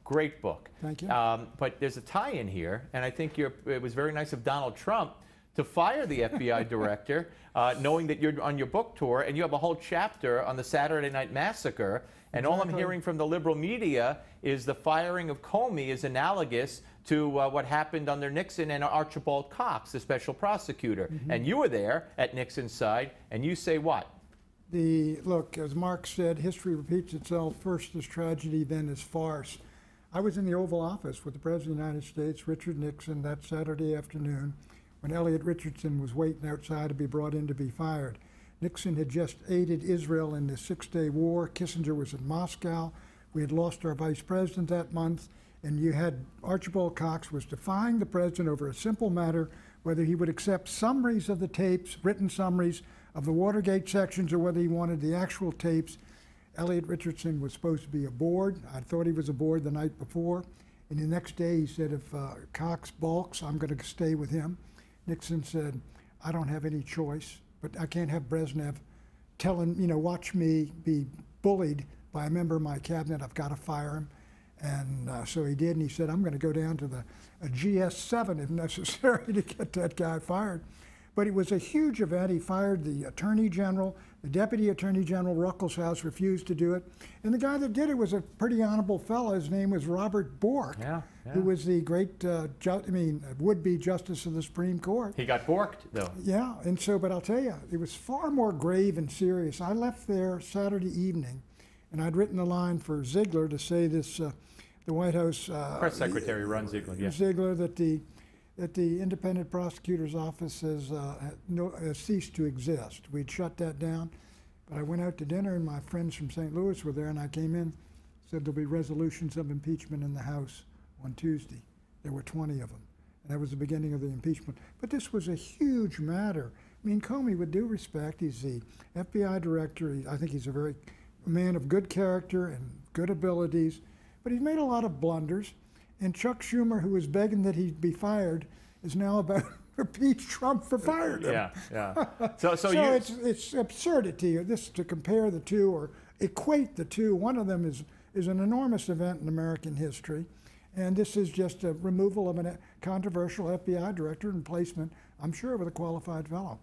Great book. Thank you. But there's a tie-in here, and I think it was very nice of Donald Trump to fire the FBI director, knowing that you're on your book tour, and you have a whole chapter on the Saturday Night Massacre, and all I'm hearing from the liberal media is the firing of Comey is analogous to what happened under Nixon and Archibald Cox, the special prosecutor. And you were there at Nixon's side, and you say what? Look, as Marx said, history repeats itself, first as tragedy, then as farce. I was in the Oval Office with the President of the United States, Richard Nixon, that Saturday afternoon when Elliot Richardson was waiting outside to be brought in to be fired. Nixon had just aided Israel in the Six-Day War. Kissinger was in Moscow. We had lost our vice president that month, and you had Archibald Cox was defying the president over a simple matter, whether he would accept summaries of the tapes, written summaries of the Watergate sections, or whether he wanted the actual tapes. Elliot Richardson was supposed to be aboard. I thought he was aboard the night before. And the next day he said, if Cox balks, I'm going to stay with him. Nixon said, I don't have any choice, but I can't have Brezhnev telling, watch me be bullied by a member of my cabinet. I've got to fire him. And so he did, and he said, I'm going to go down to a GS7 if necessary to get that guy fired. But it was a huge event. He fired the Attorney General. The Deputy Attorney General, Ruckelshaus, refused to do it. And the guy that did it was a pretty honorable fellow. His name was Robert Bork, who was the great, would-be Justice of the Supreme Court. He got borked, though. Yeah, and so, but I'll tell you, it was far more grave and serious. I left there Saturday evening, and I'd written a line for Ziegler to say this, the White House press secretary Ron Ziegler, Ziegler, that the independent prosecutor's office has ceased to exist. We'd shut that down, but I went out to dinner, and my friends from St. Louis were there, and I came in, said there'll be resolutions of impeachment in the House on Tuesday. There were 20 of them, and that was the beginning of the impeachment. But this was a huge matter. I mean, Comey, with due respect, he's the FBI director. I think he's a man of good character and good abilities, but he's made a lot of blunders. And Chuck Schumer, who was begging that he be fired, is now about to impeach Trump for firing him. So it's absurdity. This to compare the two or equate the two. One of them is an enormous event in American history, and this is just a removal of a controversial FBI director and placement, I'm sure, with a qualified fellow.